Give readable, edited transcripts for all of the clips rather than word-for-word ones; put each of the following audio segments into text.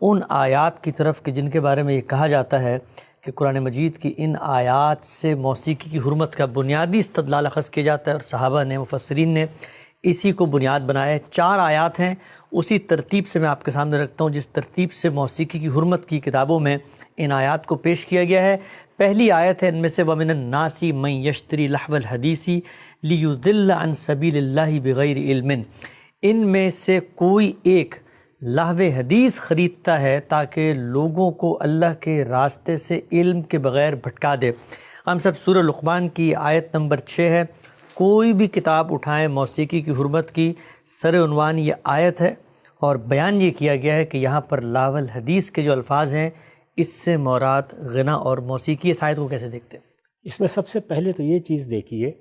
ان آیات کی طرف کہ جن کے بارے میں یہ کہا جاتا ہے کہ قرآن مجید کی ان آیات سے موسیقی کی حرمت کا بنیادی استدلال اخذ کیا جاتا ہے، اور صحابہ نے، مفسرین نے اسی کو بنیاد بنایا ہے۔ 4 آیات ہیں، اسی ترتیب سے میں آپ کے سامنے رکھتا ہوں جس ترتیب سے موسیقی کی حرمت کی کتابوں میں ان آیات کو پیش کیا گیا ہے۔ پہلی آیت ہے ان میں سے وَمِنَ النَّاسِ مَن يَشْتَرِي لَهْوَ الْحَدِيثِ لِيُضِلَّ عَن سَبِيلِ اللَّهِ بِغَيْرِ علم، ان میں سے کوئی ایک لہو حدیث خریدتا ہے تاکہ لوگوں کو اللہ کے راستے سے علم کے بغیر بھٹکا دے۔ ہم سب سورہ لقمان کی آیت نمبر 6 ہے۔ کوئی بھی کتاب اٹھائیں موسیقی کی حرمت کی، سر عنوان یہ آیت ہے، اور بیان یہ کیا گیا ہے کہ یہاں پر لہو الحدیث کے جو الفاظ ہیں اس سے مراد غنا اور موسیقی۔ اس آیت کو کیسے دیکھتے ہیں؟ اس میں سب سے پہلے تو یہ چیز دیکھیے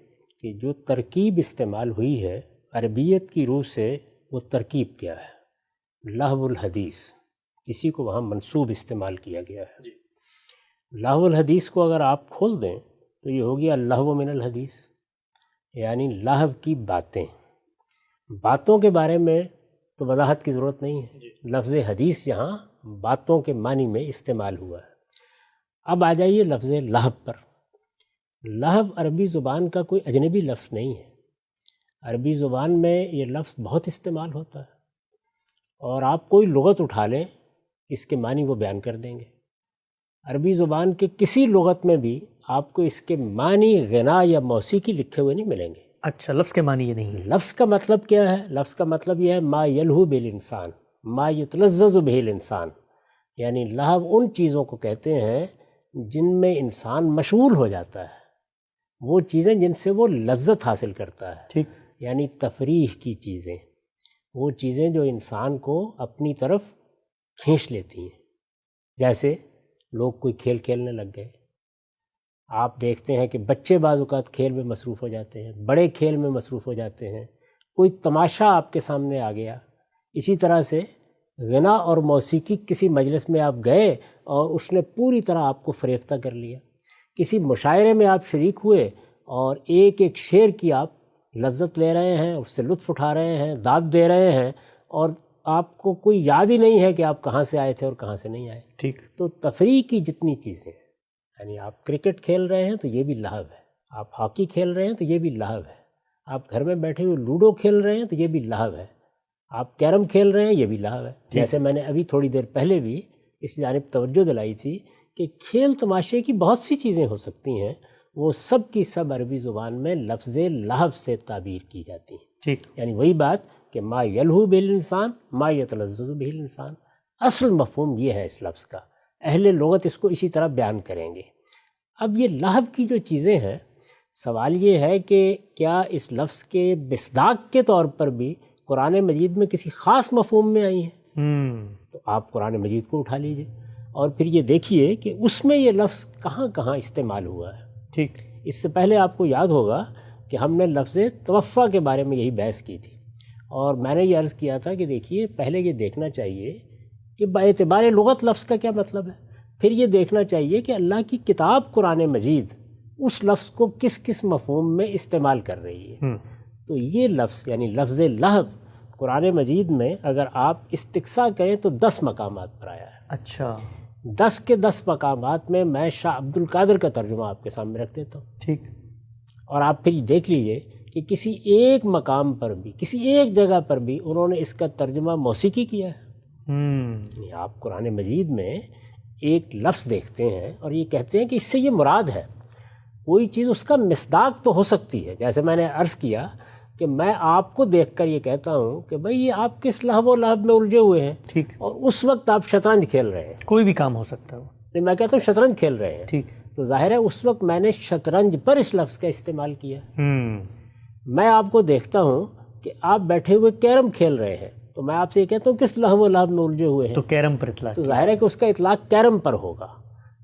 کہ جو ترکیب استعمال ہوئی ہے عربیت کی روح سے، وہ ترکیب کیا ہے؟ لہو الحدیث، کسی کو وہاں منسوب استعمال کیا گیا ہے۔ لہو الحدیث کو اگر آپ کھول دیں تو یہ ہو گیا اللہو من الحدیث، یعنی لہو کی باتیں۔ باتوں کے بارے میں تو وضاحت کی ضرورت نہیں ہے، لفظ حدیث یہاں باتوں کے معنی میں استعمال ہوا ہے۔ اب آ جائیے لفظ لہو پر۔ لہو عربی زبان کا کوئی اجنبی لفظ نہیں ہے، عربی زبان میں یہ لفظ بہت استعمال ہوتا ہے، اور آپ کوئی لغت اٹھا لیں اس کے معنی وہ بیان کر دیں گے۔ عربی زبان کے کسی لغت میں بھی آپ کو اس کے معنی غنا یا موسیقی لکھے ہوئے نہیں ملیں گے۔ اچھا، لفظ کے معنی یہ نہیں ہے۔ لفظ کا مطلب کیا ہے؟ لفظ کا مطلب یہ ہے ما یلہو بالانسان، ما یتلذذ بہ الانسان، یعنی لہو ان چیزوں کو کہتے ہیں جن میں انسان مشغول ہو جاتا ہے، وہ چیزیں جن سے وہ لذت حاصل کرتا ہے، ٹھیک، یعنی تفریح کی چیزیں، وہ چیزیں جو انسان کو اپنی طرف کھینچ لیتی ہیں۔ جیسے لوگ کوئی کھیل کھیلنے لگ گئے، آپ دیکھتے ہیں کہ بچے بعض اوقات کھیل میں مصروف ہو جاتے ہیں، بڑے کھیل میں مصروف ہو جاتے ہیں، کوئی تماشا آپ کے سامنے آ گیا۔ اسی طرح سے غنا اور موسیقی، کسی مجلس میں آپ گئے اور اس نے پوری طرح آپ کو فریفتہ کر لیا، کسی مشاعرے میں آپ شریک ہوئے اور ایک ایک شعر کی آپ لذت لے رہے ہیں، اس سے لطف اٹھا رہے ہیں، داد دے رہے ہیں، اور آپ کو کوئی یاد ہی نہیں ہے کہ آپ کہاں سے آئے تھے اور کہاں سے نہیں آئے۔ ٹھیک، تو تفریح کی جتنی چیزیں ہیں، یعنی آپ کرکٹ کھیل رہے ہیں تو یہ بھی لہو ہے، آپ ہاکی کھیل رہے ہیں تو یہ بھی لہو ہے، آپ گھر میں بیٹھے ہوئے لوڈو کھیل رہے ہیں تو یہ بھی لہو ہے، آپ کیرم کھیل رہے ہیں یہ بھی لہو ہے۔ جیسے میں نے ابھی تھوڑی دیر پہلے بھی اس جانب توجہ دلائی تھی کہ کھیل تماشے کی بہت سی چیزیں ہو سکتی ہیں، وہ سب کی سب عربی زبان میں لفظ لہو سے تعبیر کی جاتی ہیں۔ ٹھیک، یعنی وہی بات کہ ما یلہو بالانسان ما یتلذذ بہ الانسان، اصل مفہوم یہ ہے اس لفظ کا۔ اہل لغت اس کو اسی طرح بیان کریں گے۔ اب یہ لہو کی جو چیزیں ہیں، سوال یہ ہے کہ کیا اس لفظ کے مصداق کے طور پر بھی قرآن مجید میں کسی خاص مفہوم میں آئی ہیں؟ تو آپ قرآن مجید کو اٹھا لیجئے اور پھر یہ دیکھیے کہ اس میں یہ لفظ کہاں کہاں استعمال ہوا ہے۔ ٹھیک، اس سے پہلے آپ کو یاد ہوگا کہ ہم نے لفظ توفیٰ کے بارے میں یہی بحث کی تھی، اور میں نے یہ عرض کیا تھا کہ دیکھیے پہلے یہ دیکھنا چاہیے کہ باعتبار لغت لفظ کا کیا مطلب ہے، پھر یہ دیکھنا چاہیے کہ اللہ کی کتاب قرآن مجید اس لفظ کو کس کس مفہوم میں استعمال کر رہی ہے۔ تو یہ لفظ یعنی لفظ لہو قرآن مجید میں اگر آپ استقصاء کریں تو 10 مقامات پر آیا ہے۔ اچھا، 10 کے 10 مقامات میں میں شاہ عبد القادر کا ترجمہ آپ کے سامنے رکھ دیتا ہوں، ٹھیک، اور آپ پھر دیکھ لیجئے کہ کسی ایک مقام پر بھی، کسی ایک جگہ پر بھی انہوں نے اس کا ترجمہ موسیقی کیا ہے۔ یعنی آپ قرآن مجید میں ایک لفظ دیکھتے ہیں اور یہ کہتے ہیں کہ اس سے یہ مراد ہے، کوئی چیز اس کا مصداق تو ہو سکتی ہے۔ جیسے میں نے عرض کیا کہ میں آپ کو دیکھ کر یہ کہتا ہوں کہ بھئی یہ آپ کس لہو و لہب میں الجھے ہوئے ہیں، ٹھیک، اور اس وقت آپ شطرنج کھیل رہے ہیں، کوئی بھی کام ہو سکتا ہے۔ میں کہتا ہوں شطرنج کھیل رہے ہیں، ٹھیک، تو ظاہر ہے اس وقت میں نے شطرنج پر اس لفظ کا استعمال کیا۔ میں آپ کو دیکھتا ہوں کہ آپ بیٹھے ہوئے کیرم کھیل رہے ہیں، تو میں آپ سے یہ کہتا ہوں کس لہو و لہب میں الجھے ہوئے ہیں، تو کیرم پر اطلاق، تو ظاہر ہے کہ اس کا اطلاق کیرم پر ہوگا۔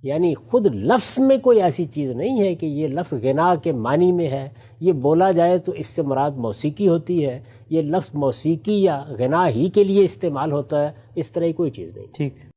یعنی خود لفظ میں کوئی ایسی چیز نہیں ہے کہ یہ لفظ غنا کے معنی میں ہے، یہ بولا جائے تو اس سے مراد موسیقی ہوتی ہے، یہ لفظ موسیقی یا غنا ہی کے لیے استعمال ہوتا ہے، اس طرح کی کوئی چیز نہیں۔ ٹھیک۔